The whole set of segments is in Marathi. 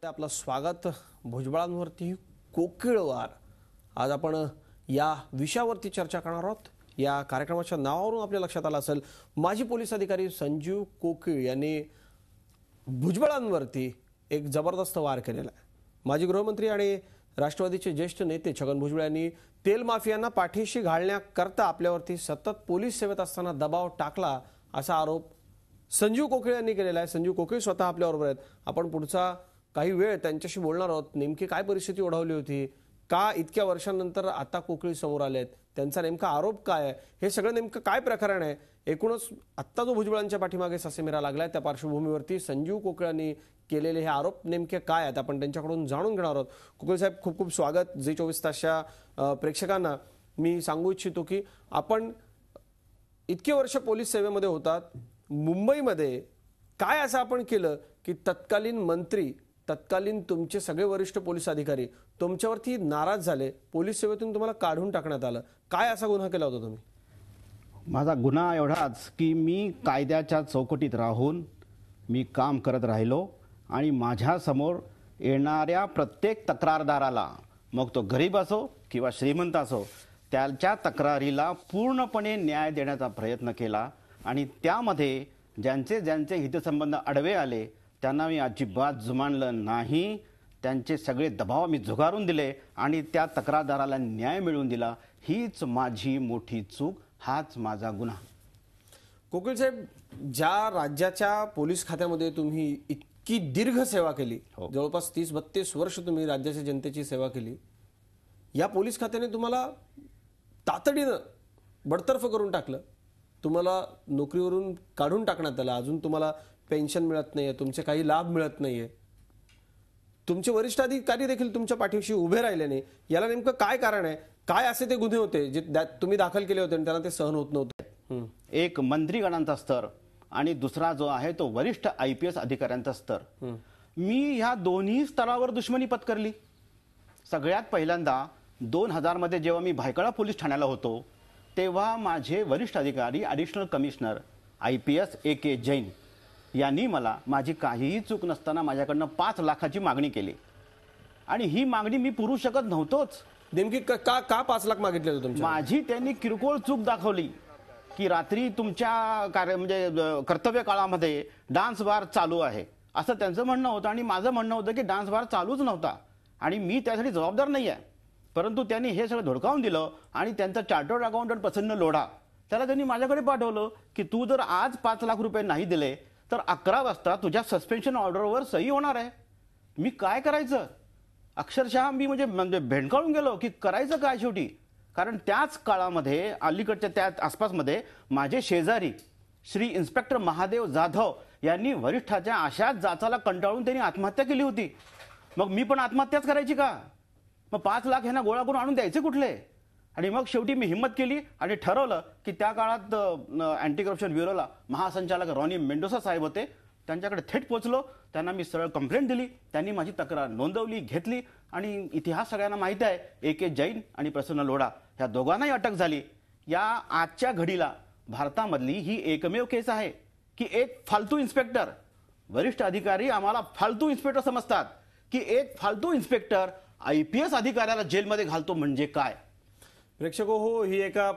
आपलं स्वागत. भुजबळांवरती कोकिळवार. आज आपण या विषयावरती चर्चा करणार आहोत. या कार्यक्रमाच्या नावावरून आपल्या लक्षात आलं असेल, माजी पोलीस अधिकारी संजीव कोकीळ यांनी भुजबळांवरती एक जबरदस्त वार केलेला आहे. माजी गृहमंत्री आणि राष्ट्रवादीचे ज्येष्ठ नेते छगन भुजबळ यांनी तेल माफियांना पाठीशी घालण्याकरता आपल्यावरती सतत पोलीस सेवेत असताना दबाव टाकला असा आरोप संजीव कोकीळ यांनी केलेला आहे. संजीव कोकीळ स्वतः आपल्याबरोबर आहेत. आपण पुढचा काही वेळ त्यांच्याशी बोलणार आहोत. नेमकी काय परिस्थिती ओढवली होती, का इतक्या वर्षांनंतर आता कोकीळ समोर आलेत, त्यांचा नेमका आरोप काय आहे, हे सगळं नेमकं काय प्रकरण आहे, एकूणच आत्ता जो भुजबळांच्या पाठीमागे ससेमिरा लागलाय त्या पार्श्वभूमीवरती संजीव कोकीळांनी केलेले हे आरोप नेमके काय आहेत आपण त्यांच्याकडून जाणून घेणार आहोत. कोकीळ साहेब, खूप खूप स्वागत. झी 24 तासच्या प्रेक्षकांना मी सांगू इच्छितो की आपण इतके वर्ष पोलीस सेवेमध्ये होतात. मुंबईमध्ये काय असं आपण केलं की तत्कालीन मंत्री, तत्कालीन तुमचे सगळे वरिष्ठ पोलीस अधिकारी तुमच्यावरती नाराज झाले, पोलीस सेवेतून तुम्हाला काढून टाकण्यात आलं? काय असा गुन्हा केला होता तुम्ही? माझा गुन्हा एवढाच की मी कायद्याच्या चौकटीत राहून मी काम करत राहिलो आणि माझ्या समोर येणाऱ्या प्रत्येक तक्रारदाराला, मग तो गरीब असो किंवा श्रीमंत असो, त्याच्या तक्रारीला पूर्णपणे न्याय देण्याचा प्रयत्न केला. आणि त्यामध्ये ज्यांचे ज्यांचे हितसंबंध आडवे आले त्यांना मी अजिबात जुमानलं नाही. त्यांचे सगळे दबाव मी झुगारून दिले आणि त्या तक्रारदाराला न्याय मिळवून दिला. हीच माझी मोठी चूक, हाच माझा गुन्हा. कोकीळ साहेब, ज्या राज्याच्या पोलीस खात्यामध्ये तुम्ही इतकी दीर्घ सेवा केली, जवळपास 30-32 वर्ष तुम्ही राज्याच्या जनतेची सेवा केली, या पोलीस खात्याने तुम्हाला तातडीनं बडतर्फ करून टाकलं. तुम्हाला नोकरीवरून काढून टाकण्यात आलं. अजून तुम्हाला पेन्शन मिळत नाहीये, तुमचे काही लाभ मिळत नाहीये, तुमचे वरिष्ठ अधिकारी देखील तुमच्या पाठीशी उभे राहिले नाही. याला नेमकं काय कारण आहे? काय असे ते गुन्हे होते जे तुम्ही दाखल केले होते आणि त्यांना ते सहन होत नव्हते? एक मंत्रीगणांचा स्तर आणि दुसरा जो आहे तो वरिष्ठ IPS अधिकाऱ्यांचा स्तर. मी ह्या दोन्ही स्तरावर दुश्मनी पत्करली. सगळ्यात पहिल्यांदा 2000 मध्ये जेव्हा मी भायखळा पोलीस ठाण्याला होतो तेव्हा माझे वरिष्ठ अधिकारी additional commissioner IPS AK Jain यांनी मला माझी काहीही चूक नसताना माझ्याकडनं 5 लाखाची मागणी केली. आणि ही मागणी मी पुरू शकत नव्हतोच. नेमकी का 5 लाख मागितले होते तुमच्या? माझी त्यांनी किरकोळ चूक दाखवली की रात्री तुमच्या कर्तव्य काळामध्ये डान्स बार चालू आहे असं त्यांचं म्हणणं होतं. आणि माझं म्हणणं होतं की डान्स बार चालूच नव्हता आणि मी त्यासाठी जबाबदार नाही आहे. परंतु त्यांनी हे सगळं धुडकावून दिलं आणि त्यांचा चार्टर्ड अकाउंटंट प्रसन्न लोढा त्याला त्यांनी माझ्याकडे पाठवलं की तू जर आज 5 लाख रुपये नाही दिले तर 11 वाजता तुझ्या सस्पेन्शन ऑर्डरवर सही होणार आहे. मी काय करायचं? अक्षरशः मी म्हणजे भेंडकाळून गेलो की करायचं काय शेवटी. कारण त्याच काळामध्ये अलीकडच्या त्या आसपासमध्ये माझे शेजारी श्री इन्स्पेक्टर महादेव जाधव यांनी वरिष्ठाच्या अशाच जाचाला कंटाळून त्यांनी आत्महत्या केली होती. मग मी पण आत्महत्याच करायची का? मग 5 लाख ह्यांना गोळा करून आणून द्यायचे कुठले? आणि मग शेवटी मी हिंमत केली आणि ठरवलं की त्या काळात अँटी करप्शन ब्युरोला महासंचालक रॉनी मेंडोसा साहेब होते, त्यांच्याकडे थेट पोहोचलो. त्यांना मी सरळ कंप्लेंट दिली. त्यांनी माझी तक्रार नोंदवली, घेतली आणि इतिहास सगळ्यांना माहिती आहे. AK जैन आणि प्रसन्न लोढा ह्या दोघांनाही अटक झाली. या आजच्या घडीला भारतामधली ही एकमेव केस आहे की एक फालतू इन्स्पेक्टर, वरिष्ठ अधिकारी आम्हाला फालतू इन्स्पेक्टर समजतात की एक फालतू इन्स्पेक्टर IPS अधिकाऱ्याला जेलमध्ये घालतो म्हणजे काय? प्रेक्षको हो, ही एका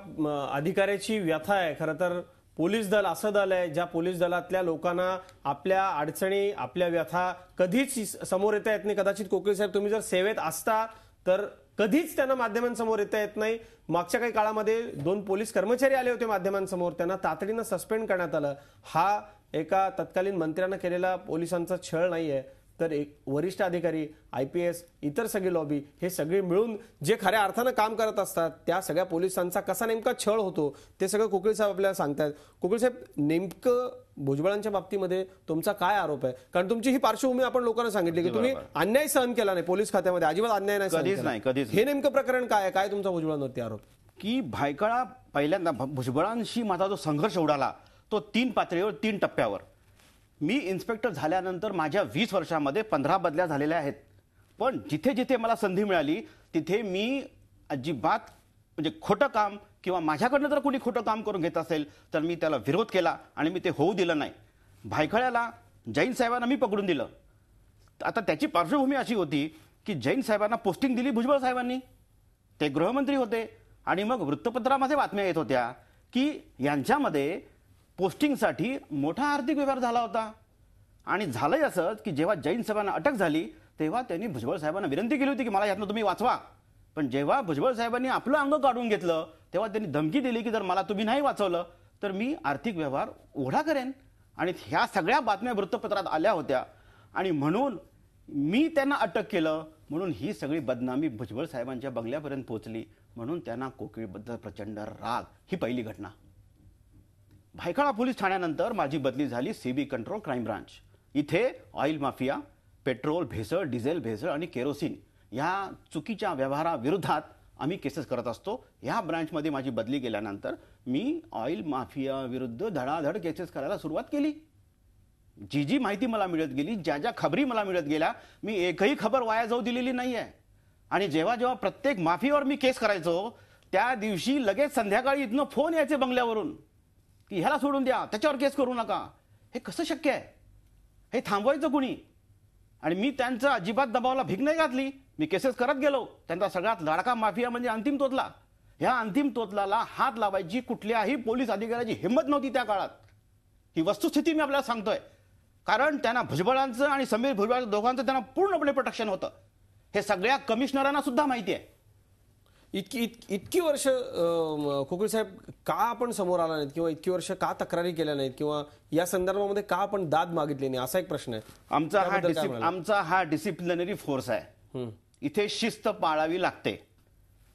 अधिकाऱ्याची व्यथा आहे. खरं तर पोलीस दल असं दल आहे ज्या पोलीस दलातल्या लोकांना आपल्या अडचणी, आपल्या व्यथा कधीच समोर येता येत नाही. कदाचित कोकीळ साहेब, तुम्ही जर सेवेत असता तर कधीच त्यांना माध्यमांसमोर येता येत नाही. मागच्या काही काळामध्ये 2 पोलीस कर्मचारी आले होते माध्यमांसमोर, त्यांना तातडीनं सस्पेंड करण्यात आलं. हा एका तत्कालीन मंत्र्यांना केलेला पोलिसांचा छळ नाहीये, तर एक वरिष्ठ अधिकारी, IPS, इतर सगळी लॉबी हे सगळे मिळून जे खऱ्या अर्थानं काम करत असतात त्या सगळ्या पोलिसांचा कसा नेमका छळ होतो ते सगळं कोकीळ साहेब आपल्याला सांगतात. कोकीळ साहेब, नेमकं भुजबळांच्या बाबतीमध्ये तुमचा काय आरोप आहे? कारण तुमची ही पार्श्वभूमी आपण लोकांना सांगितली की तुम्ही अन्याय सहन केला नाही पोलीस खात्यामध्ये, अजिबात अन्याय नाही. कधीच. हे नेमकं प्रकरण काय आहे? काय तुमचा भुजबळांवरती आरोप? की भायखळा पहिल्यांदा भुजबळांशी माझा जो संघर्ष उडाला तो 3 पातळीवर, 3 टप्प्यावर. मी इन्स्पेक्टर झाल्यानंतर माझ्या 20 वर्षामध्ये 15 बदल्या झालेल्या आहेत. पण जिथे जिथे मला संधी मिळाली तिथे मी अजिबात म्हणजे खोटं काम किंवा माझ्याकडनं जर कोणी खोटं काम करून घेत असेल तर मी त्याला विरोध केला आणि मी ते होऊ दिलं नाही. भायखळ्याला जैन साहेबांना मी पकडून दिलं. आता त्याची पार्श्वभूमी अशी होती की जैन साहेबांना पोस्टिंग दिली भुजबळ साहेबांनी, ते गृहमंत्री होते, आणि मग वृत्तपत्रामध्ये बातम्या येत होत्या की यांच्यामध्ये पोस्टिंगसाठी मोठा आर्थिक व्यवहार झाला होता. आणि झालंय असंच की जेव्हा जैन साहेबांना अटक झाली तेव्हा त्यांनी भुजबळ साहेबांना विनंती केली होती की मला यातनं तुम्ही वाचवा. पण जेव्हा भुजबळ साहेबांनी आपलं अंग काढून घेतलं तेव्हा त्यांनी धमकी दिली की जर मला तुम्ही नाही वाचवलं तर मी आर्थिक व्यवहार उघडा करेन. आणि ह्या सगळ्या बातम्या वृत्तपत्रात आल्या होत्या, आणि म्हणून मी त्यांना अटक केलं, म्हणून ही सगळी बदनामी भुजबळ साहेबांच्या बंगल्यापर्यंत पोहोचली, म्हणून त्यांना कोकिळबद्दल प्रचंड राग. ही पहिली घटना. भायखळा पोलीस ठाण्यानंतर माझी बदली झाली सीबी कंट्रोल क्राईम ब्रांच. इथे ऑइल माफिया, पेट्रोल भेसळ, डिझेल भेसळ आणि केरोसिन या चुकीच्या व्यवहाराविरोधात आम्ही केसेस करत असतो. या ब्रांचमध्ये माझी बदली गेल्यानंतर मी ऑइल माफिया विरुद्ध धडाधड केसेस करायला सुरुवात केली. जी माहिती मला मिळत गेली, ज्या खबरी मला मिळत गेल्या, मी एकही खबर वाया जाऊ दिलेली नाहीये. आणि जेव्हा जेव्हा प्रत्येक माफियावर मी केस करायचो त्या दिवशी लगेच संध्याकाळी इथनं फोन यायचे बंगल्यावरून की ह्याला सोडून द्या, त्याच्यावर केस करू नका. हे कसं शक्य आहे? हे थांबवायचं कुणी? आणि मी त्यांचं अजिबात दबावाला भीक नाही घातली. मी केसेस करत गेलो. त्यांचा सगळ्यात लाडका माफिया म्हणजे अंतिम तोतला. ह्या अंतिम तोतलाला हात लावायची कुठल्याही पोलीस अधिकाऱ्याची हिंमत नव्हती त्या काळात. ही वस्तुस्थिती मी आपल्याला सांगतोय. कारण त्यांना भुजबळांचं आणि समीर भुजबळ दोघांचं त्यांना पूर्णपणे प्रोटेक्शन होतं. हे सगळ्या कमिशनरांना सुद्धा माहिती आहे. इतकी वर्ष कोकिळ साहेब का आपण समोर आला नाहीत, किंवा इतकी वर्ष का तक्रारी केल्या नाहीत, किंवा या संदर्भामध्ये का आपण दाद मागितली नाही, असा एक प्रश्न आहे. आमचा हा डिसिप्लिनरी फोर्स आहे. इथे शिस्त पाळावी लागते.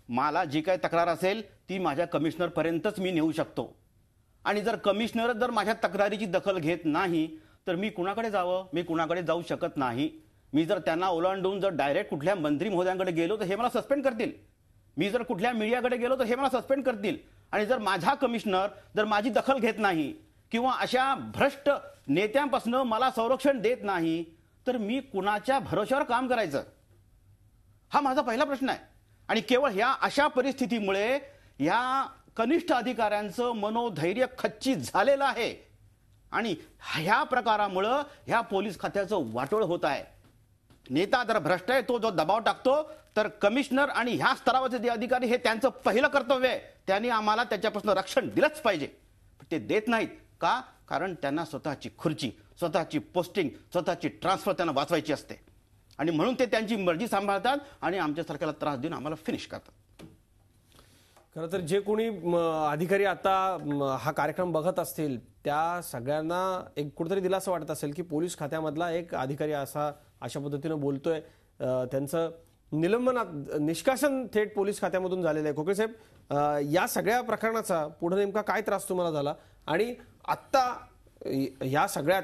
मला जी काही तक्रार असेल ती माझ्या कमिशनर पर्यंतच मी नेऊ शकतो. आणि जर कमिशनर जर माझ्या तक्रारीची दखल घेत नाही तर मी कुणाकडे जावं? मी कुणाकडे जाऊ शकत नाही. मी जर त्यांना ओलांडून जर डायरेक्ट कुठल्या मंत्री महोदयांकडे गेलो तर हे मला सस्पेंड करतील. मी जर कुठल्या मीडियाकडे गेलो तर हे मला सस्पेंड करतील. आणि जर माझा कमिशनर जर माझी दखल घेत नाही किंवा अशा भ्रष्ट नेत्यांपासून मला संरक्षण देत नाही तर मी कुणाच्या भरोश्यावर काम करायचं? हा माझा पहिला प्रश्न आहे. आणि केवळ ह्या अशा परिस्थितीमुळे या कनिष्ठ अधिकाऱ्यांचं मनोधैर्य खच्ची झालेलं आहे. आणि ह्या प्रकारामुळं ह्या पोलीस खात्याचं वाटोळ होत आहे. नेता जर भ्रष्ट आहे, तो जो दबाव टाकतो, तर कमिशनर आणि ह्या स्तरावरचे जे अधिकारी हे त्यांचं पहिलं कर्तव्य आहे. त्यांनी आम्हाला त्याच्यापासून रक्षण दिलंच पाहिजे. ते देत नाहीत का? कारण त्यांना स्वतःची खुर्ची, स्वतःची पोस्टिंग, स्वतःची ट्रान्सफर त्यांना वाचवायची असते. आणि म्हणून ते त्यांची मर्जी सांभाळतात आणि आमच्यासारख्याला त्रास देऊन आम्हाला फिनिश करतात. खरं तर जे कोणी अधिकारी आता हा कार्यक्रम बघत असतील त्या सगळ्यांना एक कुठेतरी दिलासा वाटत असेल की पोलीस खात्यामधला एक अधिकारी अशा पद्धतीनं बोलतोय. त्यांचं निष्कासन थेट पोलीस खात्यामधून झालेलं आहे. कोकिळ साहेब, या सगळ्या प्रकरणाचा पुढे नेमका काय त्रास तुम्हाला झाला? आणि आत्ता या सगळ्यात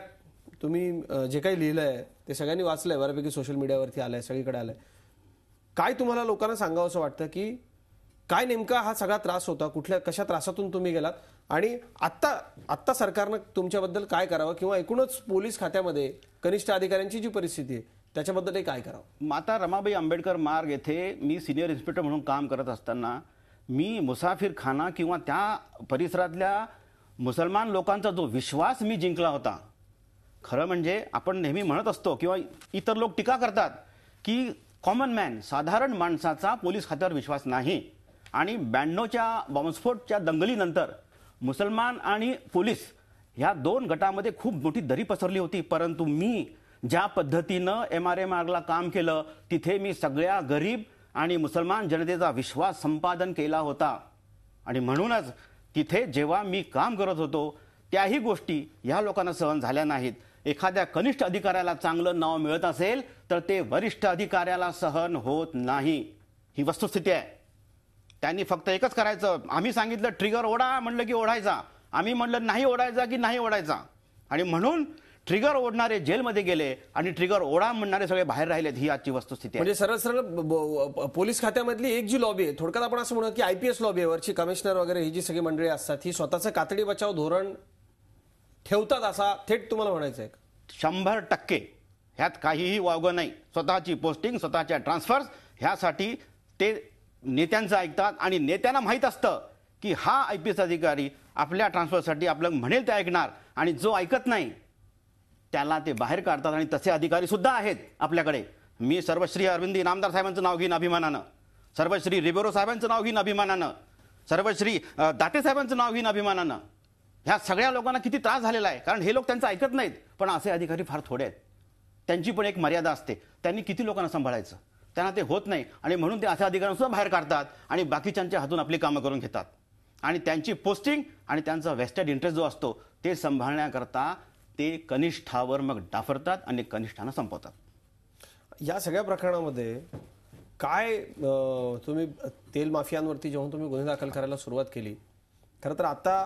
तुम्ही जे काही लिहिलंय ते सगळ्यांनी वाचलंय, बऱ्यापैकी सोशल मीडियावरती आलंय, सगळीकडे आलंय. काय तुम्हाला लोकांना सांगावं असं वाटतं की काय नेमका हा सगळा त्रास होता, कशा त्रासातून तुम्ही गेलात, आणि आत्ता सरकारनं तुमच्याबद्दल काय करावं, किंवा एकूणच पोलीस खात्यामध्ये कनिष्ठ अधिकाऱ्यांची जी परिस्थिती आहे त्याच्याबद्दल काय करावं? माता रमाबाई आंबेडकर मार्ग येथे मी सिनियर इन्स्पेक्टर म्हणून काम करत असताना मी मुसाफिरखाना किंवा त्या परिसरातल्या मुसलमान लोकांचा जो विश्वास मी जिंकला होता. खरं म्हणजे आपण नेहमी म्हणत असतो किंवा इतर लोक टीका करतात की कॉमन मॅन, साधारण माणसाचा पोलीस खात्यावर विश्वास नाही. आणि 92च्या बॉम्बस्फोटच्या दंगलीनंतर मुसलमान आणि पोलीस ह्या दोन गटामध्ये खूप मोठी दरी पसरली होती. परंतु मी ज्या पद्धतीनं MRA मार्गला काम केलं तिथे मी सगळ्या गरीब आणि मुसलमान जनतेचा विश्वास संपादन केला होता. आणि म्हणूनच तिथे जेव्हा मी काम करत होतो त्याही गोष्टी ह्या लोकांना सहन झाल्या नाहीत. एखाद्या कनिष्ठ अधिकाऱ्याला चांगलं नाव मिळत असेल तर ते वरिष्ठ अधिकाऱ्याला सहन होत नाही. ही वस्तुस्थिती आहे. त्यांनी फक्त एकच करायचं. आम्ही सांगितलं ट्रिगर ओढा, म्हणलं की ओढायचा. आम्ही म्हणलं नाही ओढायचा की नाही ओढायचा. आणि म्हणून ट्रिगर ओढणारे जेलमध्ये गेले आणि ट्रिगर ओढा म्हणणारे सगळे बाहेर राहिलेत. ही आजची वस्तुस्थिती आहे. म्हणजे सरळ सरळ पोलीस खात्यामधली एक जी लॉबी आहे, थोडक्यात आपण असं म्हणू की IPS लॉबी आहे, वरची कमिशनर वगैरे ही जी सगळी मंडळी असतात, ही स्वतःचं कातडी बचाव धोरण ठेवतात असा थेट तुम्हाला म्हणायचं आहे? 100% ह्यात काहीही वावगं नाही. स्वतःची पोस्टिंग, स्वतःच्या ट्रान्सफर्स ह्यासाठी ते नेत्यांचं ऐकतात. आणि नेत्यांना माहीत असतं की हा IPS अधिकारी आपल्या ट्रान्सफरसाठी आपलं म्हणेल ते ऐकणार. आणि जो ऐकत नाही त्याला ते बाहेर काढतात आणि तसे अधिकारी सुद्धा आहेत आपल्याकडे. मी सर्वश्री अरविंद इनामदार साहेबांचं नाव घेईन अभिमानानं, सर्वश्री रिबेरो साहेबांचं नाव घेईन अभिमानानं, सर्वश्री दाते साहेबांचं नाव घेईन अभिमानानं. ह्या सगळ्या लोकांना किती त्रास झालेला आहे, कारण हे लोक त्यांचं ऐकत नाहीत. पण असे अधिकारी फार थोडे आहेत. त्यांची पण एक मर्यादा असते. त्यांनी किती लोकांना सांभाळायचं, त्यांना ते होत नाही. आणि म्हणून ते अशा अधिकाऱ्यांना सुद्धा बाहेर काढतात आणि बाकीच्यांच्या हातून आपली कामं करून घेतात. आणि त्यांची पोस्टिंग आणि त्यांचा वेस्टेड इंटरेस्ट जो असतो ते सांभाळण्याकरता ते कनिष्ठावर मग डाफरतात आणि कनिष्ठांना संपवतात. या सगळ्या प्रकरणामध्ये काय तुम्ही तेल माफियांवरती जेव्हा तुम्ही गुन्हे दाखल करायला सुरुवात केली, खरं तर आता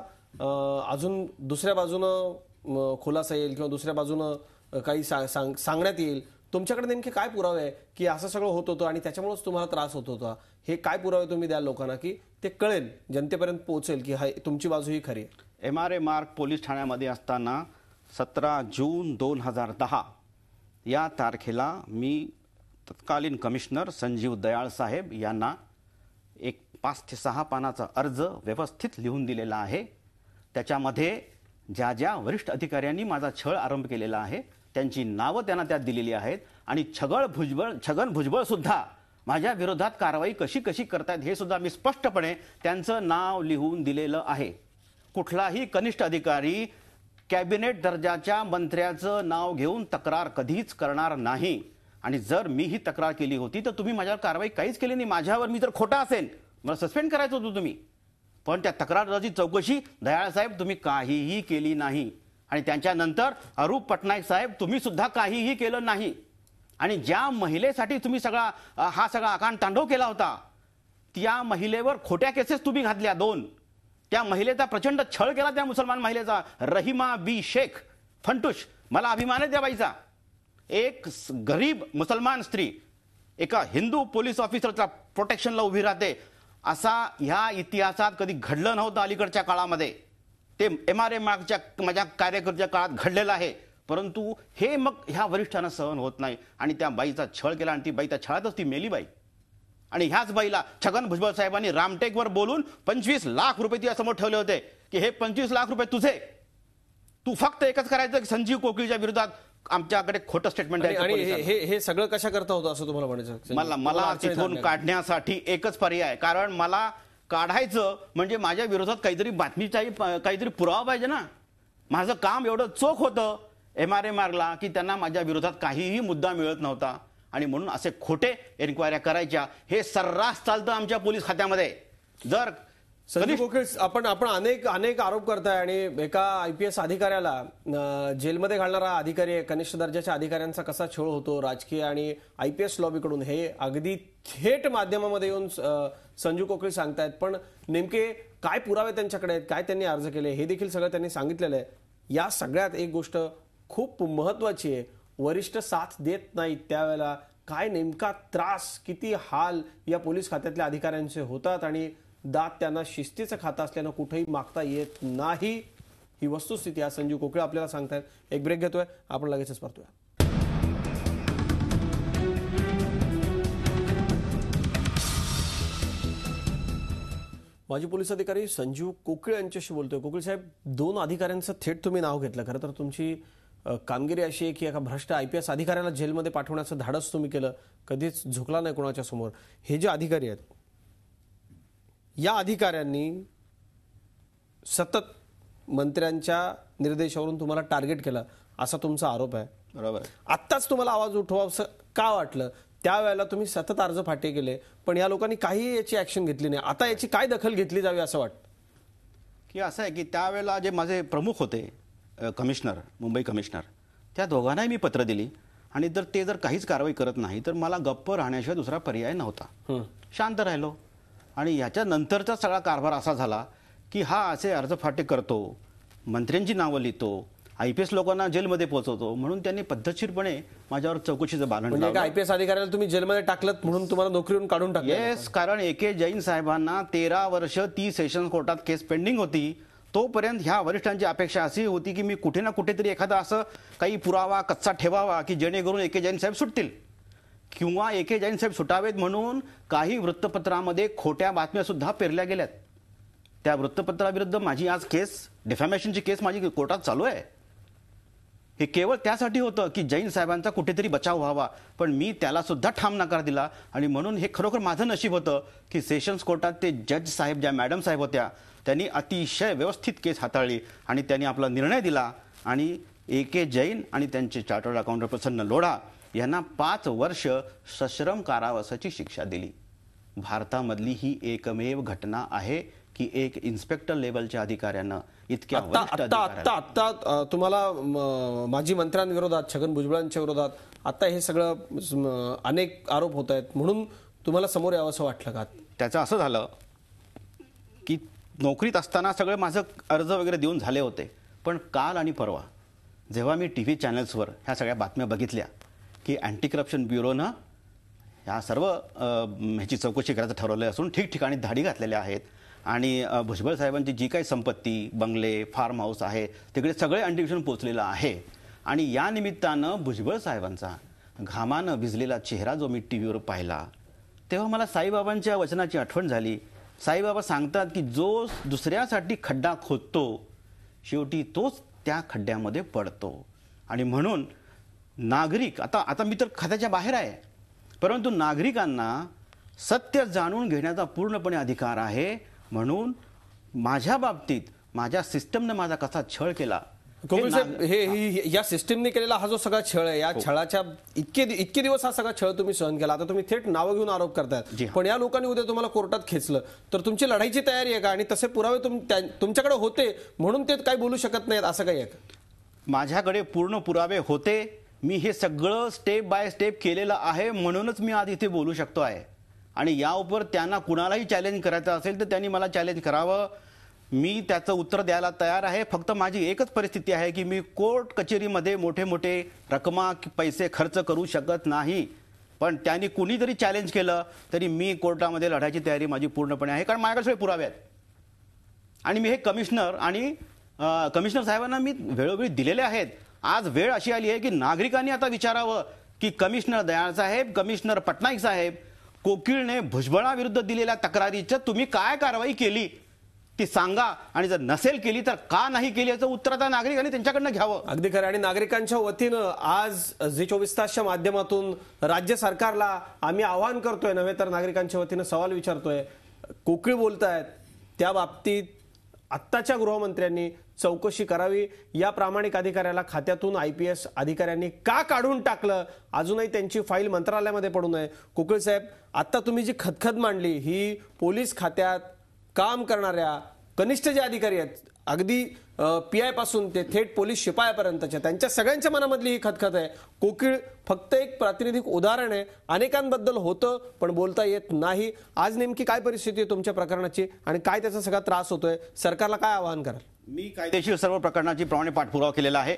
अजून दुसऱ्या बाजूनं खुलासा येईल किंवा दुसऱ्या बाजूनं काही सांगण्यात येईल. तुमच्याकडे नेमके काय पुरावे आहे की असं सगळं होत होतं आणि त्याच्यामुळेच तुम्हाला त्रास होत होता? हे काय पुरावे तुम्ही द्याल लोकांना की ते कळेल, जनतेपर्यंत पोहोचेल की तुमची बाजू ही खरी आहे? MRA मार्ग पोलीस ठाण्यामध्ये असताना 17 जून 2010 या तारखेला मी तत्कालीन कमिशनर संजीव दयाळ साहेब यांना एक 5 ते 6 पानाचा अर्ज व्यवस्थित लिहून दिलेला आहे. त्याच्यामध्ये ज्या ज्या वरिष्ठ अधिकाऱ्यांनी माझा छळ आरंभ केलेला आहे त्यांची नावं त्यांना त्यात दिलेली आहेत. आणि छगन भुजबळ सुद्धा माझ्या विरोधात कारवाई कशी कशी करतायत हे सुद्धा मी स्पष्टपणे त्यांचं नाव लिहून दिलेलं आहे. कुठलाही कनिष्ठ अधिकारी कॅबिनेट दर्जाच्या मंत्र्याचं नाव घेऊन तक्रार कधीच करणार नाही. आणि जर मी ही तक्रार केली होती तर तुम्ही माझ्यावर कारवाई काहीच केली नाही. माझ्यावर मी जर खोटा असेल मला सस्पेंड करायचं होतं तुम्ही. पण त्या तक्रारदाराची चौकशी दयाळ साहेब तुम्ही काहीही केली नाही. आणि त्यांच्यानंतर अरूप पटनायक साहेब तुम्ही सुद्धा काहीही केलं नाही. आणि ज्या महिलेसाठी तुम्ही हा सगळा आकांड तांडव केला होता त्या महिलेवर खोट्या केसेस तुम्ही घातल्या 2. त्या महिलेचा प्रचंड छळ केला, त्या मुसलमान महिलेचा, रहिमा बी शेख फंटुश. मला अभिमान आहे त्या बाईचा. एक गरीब मुसलमान स्त्री एका हिंदू पोलीस ऑफिसरच्या प्रोटेक्शनला उभी राहते, असा ह्या इतिहासात कधी घडलं नव्हतं अलीकडच्या काळामध्ये. ते MRA मार्गच्या माझ्या कार्यकर्त्याच्या काळात घडलेलं आहे. परंतु हे मग ह्या वरिष्ठांना सहन होत नाही आणि त्या बाईचा छळ केला आणि ती बाई त्या छळातच ती मेली बाई. आणि ह्याच बाईला छगन भुजबळ साहेबांनी रामटेकवर बोलून 25 लाख रुपये तिच्यासमोर ठेवले होते की हे 25 लाख रुपये तुझे, तू फक्त एकच करायचं की संजीव कोकळीच्या विरोधात आमच्याकडे खोटं स्टेटमेंट आणि द्यायचं. हे सगळं कशा करता होतं असं तुम्हाला म्हणायचं? मला तिथून काढण्यासाठी एकच पर्याय, कारण मला काढायचं म्हणजे माझ्या विरोधात काहीतरी बातमीचाही काहीतरी पुरावा पाहिजे ना. माझं काम एवढं चोख होतं MRA मार्गला की त्यांना माझ्या विरोधात काहीही मुद्दा मिळत नव्हता. आणि म्हणून असे खोटे एन्क्वायऱ्या करायच्या हे सर्रास चालतं आमच्या पोलीस खात्यामध्ये. जर संजीव कोकळे, आपण अनेक आरोप करताय आणि एका IPS अधिकाऱ्याला जेलमध्ये घालणारा अधिकारी आहे. कनिष्ठ दर्जाच्या अधिकाऱ्यांचा कसा छळ होतो राजकीय आणि IPS लॉबीकडून हे अगदी थेट माध्यमामध्ये येऊन संजीव कोकळे सांगतायत. पण नेमके काय पुरावे त्यांच्याकडे आहेत, काय त्यांनी अर्ज केले हे देखील सगळं त्यांनी सांगितलेलं आहे. या सगळ्यात एक गोष्ट खूप महत्वाची आहे, वरिष्ठ साथ देत नाहीत त्यावेळेला काय नेमका त्रास, किती हाल या पोलीस खात्यातल्या अधिकाऱ्यांचे होतात आणि दात त्यांना शिस्तीचं खातं असल्यानं कुठेही मागता येत नाही. ही वस्तुस्थिती आहे. संजीव कोकळे आपल्याला सांगतायत. एक ब्रेक घेतोय, आपण लगेचच परतूया. माजी पोलीस अधिकारी संजीव कोकळे यांच्याशी बोलतोय. कोकळे साहेब, 2 अधिकाऱ्यांचं थेट तुम्ही नाव घेतलं. खरं तर तुमची कामगिरी अशी आहे की एका भ्रष्ट IPS अधिकाऱ्याला जेलमध्ये पाठवण्याचं धाडस तुम्ही केलं, कधीच झुकला नाही कोणाच्या समोर. हे जे अधिकारी आहेत या अधिकाऱ्यांनी सतत मंत्र्यांच्या निर्देशावरून तुम्हाला टार्गेट केलं असा तुमचा आरोप आहे. बरोबर. आत्ताच तुम्हाला आवाज उठवावंसं का वाटलं? त्यावेळेला तुम्ही सतत अर्ज फाटे केले पण या लोकांनी काही याची ऍक्शन घेतली नाही. आता याची काय दखल घेतली जावी असं वाटतं? की असं आहे की त्यावेळेला जे माझे प्रमुख होते कमिशनर, मुंबई कमिशनर, त्या दोघांनाही मी पत्र दिली आणि ते जर काहीच कारवाई करत नाही तर मला गप्प राहण्याशिवाय दुसरा पर्याय नव्हता. शांत राहिलो. आणि याच्यानंतरचा सगळा कारभार असा झाला की हा असे अर्जफाटे करतो, मंत्र्यांची नावं लिहितो, IPS लोकांना जेलमध्ये पोहोचवतो, म्हणून त्यांनी पद्धतशीरपणे माझ्यावर चौकशीचं बांधण लावलं. म्हणजे IPS अधिकाऱ्याला तुम्ही जेलमध्ये टाकलं म्हणून तुम्हाला नोकरीवरून काढून टाकलं? येस, कारण AK जैन साहेबांना 13 वर्ष ती सेशन्स कोर्टात केस पेंडिंग होती. तोपर्यंत ह्या वरिष्ठांची अपेक्षा अशी होती की मी कुठे ना कुठेतरी एखादा असं काही पुरावा कच्चा ठेवावा की जेणेकरून AK जैन साहेब सुटतील किंवा AK जैन साहेब सुटावेत. म्हणून काही वृत्तपत्रामध्ये खोट्या बातम्या सुद्धा पेरल्या गेल्यात. त्या वृत्तपत्राविरुद्ध माझी आज केस, डिफॅमेशनची केस माझी कोर्टात चालू आहे. हे केवळ त्यासाठी होतं की जैन साहेबांचा कुठेतरी बचाव व्हावा, पण मी त्याला सुद्धा ठाम नकार दिला. आणि म्हणून हे खरोखर माझं नशीब होतं की सेशन्स कोर्टात ते जज साहेब, ज्या मॅडम साहेब होत्या, त्यांनी अतिशय व्यवस्थित केस हाताळली आणि त्यांनी आपला निर्णय दिला. आणि A.K. जैन आणि त्यांचे चार्टर्ड अकाउंटंट प्रसन्न लोढा यांना 5 वर्ष सश्रम कारावासाची शिक्षा दिली. भारतामधली ही एकमेव घटना आहे की एक इन्स्पेक्टर लेवलच्या अधिकाऱ्यानं इतक्या वरिष्ठ अधिकाऱ्याला आता तुम्हाला माजी मंत्र्यांविरोधात, छगन भुजबळांच्या विरोधात आता हे सगळं अनेक आरोप होत आहेत, म्हणून तुम्हाला समोर यावं असं वाटलं का? त्याचं असं झालं की नोकरीत असताना सगळं माझं अर्ज वगैरे देऊन झाले होते, पण काल आणि परवा जेव्हा मी TV चॅनल्सवर ह्या सगळ्या बातम्या बघितल्या की अँटी करप्शन ब्युरोनं ह्या सर्व ह्याची चौकशी करायचं ठरवलं असून ठिकठिकाणी धाडी घातलेल्या आहेत आणि भुजबळ साहेबांची जी काही संपत्ती, बंगले, फार्म हाऊस आहे तिकडे सगळे अंटिशन पोचलेलं आहे. आणि या निमित्तानं भुजबळ साहेबांचा घामानं भिजलेला चेहरा जो मी TV वर पाहिला, तेव्हा मला साईबाबांच्या वचनाची आठवण झाली. साईबाबा सांगतात की जो दुसऱ्यासाठी खड्डा खोदतो शेवटी तोच त्या खड्ड्यामध्ये पडतो. आणि म्हणून नागरिक, आता मी तर खात्याच्या बाहेर आहे, परंतु नागरिकांना सत्य जाणून घेण्याचा पूर्णपणे अधिकार आहे. म्हणून माझ्या बाबतीत माझ्या सिस्टमने माझा कसा छळ केला, कोकिळ साहेब, हे या सिस्टीमने केलेला हा जो सगळा छळ आहे, या छळाच्या इतके दिवस हा सगळा छळ तुम्ही सहन केला. आता तुम्ही थेट नावं घेऊन आरोप करतायत, पण या लोकांनी उद्या तुम्हाला कोर्टात खेचलं तर तुमची लढाईची तयारी आहे का? आणि तसे पुरावे तुमच्याकडे होते म्हणून ते काही बोलू शकत नाहीत असं काही आहे का? माझ्याकडे पूर्ण पुरावे होते. मी हे सगळं स्टेप बाय स्टेप केलेलं आहे, म्हणूनच मी आज इथे बोलू शकतो आहे. आणि यावर त्यांना कुणालाही चॅलेंज करायचं असेल तर त्यांनी मला चॅलेंज करावं. मी त्याचं उत्तर द्यायला तयार आहे. फक्त माझी एकच परिस्थिती आहे की मी कोर्ट कचेरीमध्ये मोठे मोठे रकमा पैसे खर्च करू शकत नाही. पण त्यांनी कुणी जरी चॅलेंज केलं तरी मी कोर्टामध्ये लढायची तयारी माझी पूर्णपणे आहे, कारण माझ्याकडे सगळे पुरावे आहेत. आणि मी हे कमिशनर साहेबांना मी वेळोवेळी दिलेले आहेत. आज वेळ अशी आली आहे की नागरिकांनी आता विचारावं की कमिशनर दयाळ साहेब, कमिशनर पटनाईक साहेब, कोकिळने भुजबळाविरुद्ध दिलेल्या तक्रारीचं तुम्ही काय कारवाई केली ती सांगा. आणि जर नसेल केली तर का नाही केली याचं उत्तर आता नागरिकांनी त्यांच्याकडनं घ्यावं. अगदी खरं. आणि नागरिकांच्या वतीनं आज झी24 तासच्या माध्यमातून राज्य सरकारला आम्ही आवाहन करतोय, नव्हे तर नागरिकांच्या वतीनं सवाल विचारतोय. कोकिळ बोलतायत त्या बाबतीत आत्ताच्या गृहमंत्र्यांनी चौकशी करावी. या प्रामाणिक अधिकाऱ्याला खात्यातून IPS अधिकाऱ्यांनी का काढून टाकलं, अजूनही त्यांची फाईल मंत्रालयामध्ये पडू नये. कोकिळ साहेब, आता तुम्ही जी खदखद मांडली ही पोलीस खात्यात काम करणाऱ्या कनिष्ठ जे अधिकारी आहेत, अगदी PI पासून ते थेट पोलीस शिपायापर्यंतच्या, त्यांच्या सगळ्यांच्या मनामधली ही खदखद आहे. कोकिळ फक्त एक प्रातिनिधिक उदाहरण आहे. अनेकांबद्दल होतं पण बोलता येत नाही. आज नेमकी काय परिस्थिती आहे तुमच्या प्रकरणाची आणि काय त्याचा सगळा त्रास होतोय? सरकारला काय आवाहन कराल? मी कायदेशीर सर्व प्रकरणाची प्रमाणे पाठपुरावा केलेला आहे.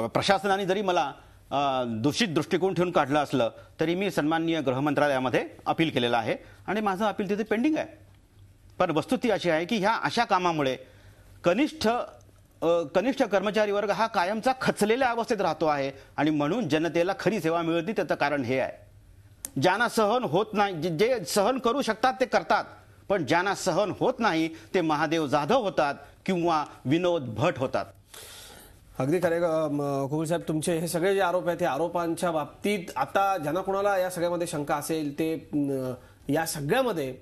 प्रशासनाने जरी मला दूषित दृष्टिकोन ठेवून काढलं असलं तरी मी सन्माननीय गृहमंत्रालयामध्ये अपील केलेलं आहे आणि माझं अपील तिथे पेंडिंग आहे. पण वस्तुस्थिती अशी आहे की ह्या अशा कामामुळे कनिष्ठ कर्मचारी वर्ग हा कायमचा खचलेल्या अवस्थेत राहतो आहे. आणि म्हणून जनतेला खरी सेवा मिळते त्याचं कारण हे आहे, ज्यांना सहन होत नाही, जे सहन करू शकतात ते करतात, पण ज्यांना सहन होत नाही ते महादेव जाधव होतात किंवा विनोद भट होतात. अगदी खरे. कोकिळ साहेब, तुमचे हे सगळे जे आरोप आहेत, ते आरोपांच्या बाबतीत आता ज्यांना कोणाला या सगळ्यामध्ये शंका असेल ते या सगळ्यामध्ये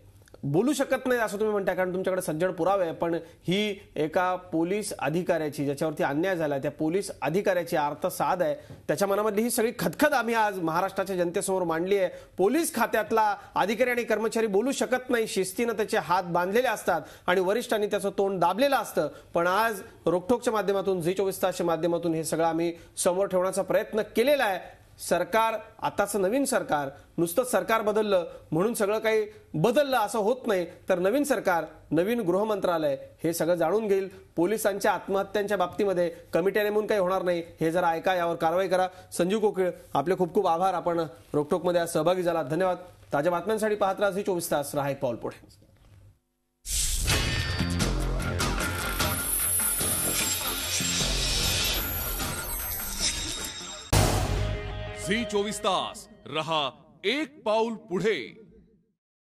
बोलू शकत नाही असं तुम्ही म्हणताय, कारण तुमच्याकडे सज्जड पुरावे आहे. पण ही एका पोलीस अधिकाऱ्याची, ज्याच्यावरती अन्याय झाला त्या पोलीस अधिकाऱ्याची आर्तसाद आहे, त्याच्या मनामधली ही सगळी खदखद आम्ही आज महाराष्ट्राच्या जनतेसमोर मांडली आहे. पोलीस खात्यातला अधिकारी आणि कर्मचारी बोलू शकत नाही, शिस्तीनं त्याचे हात बांधलेले असतात आणि वरिष्ठांनी त्याचं तोंड दाबलेलं असतं. पण आज रोकठोकच्या माध्यमातून, झी24 तासच्या माध्यमातून हे सगळं आम्ही समोर ठेवण्याचा प्रयत्न केलेला आहे. सरकार, आताचं नवीन सरकार, नुसतंच सरकार बदललं म्हणून सगळं काही बदललं असं होत नाही, तर नवीन सरकार, नवीन गृहमंत्रालय हे सगळं जाणून घेईल. पोलिसांच्या आत्महत्यांच्या बाबतीमध्ये कमिट्या नेमून काही होणार नाही, हे जरा ऐका, यावर कारवाई करा. संजीव कोकिळ, आपले खूप खूप आभार. आपण रोकठोकमध्ये आज सहभागी झालात, धन्यवाद. ताज्या बातम्यांसाठी पाहत राहा झी24 तास. राहा एक पाऊल पुढे. झी24 तास, रहा एक पाऊल पुढे.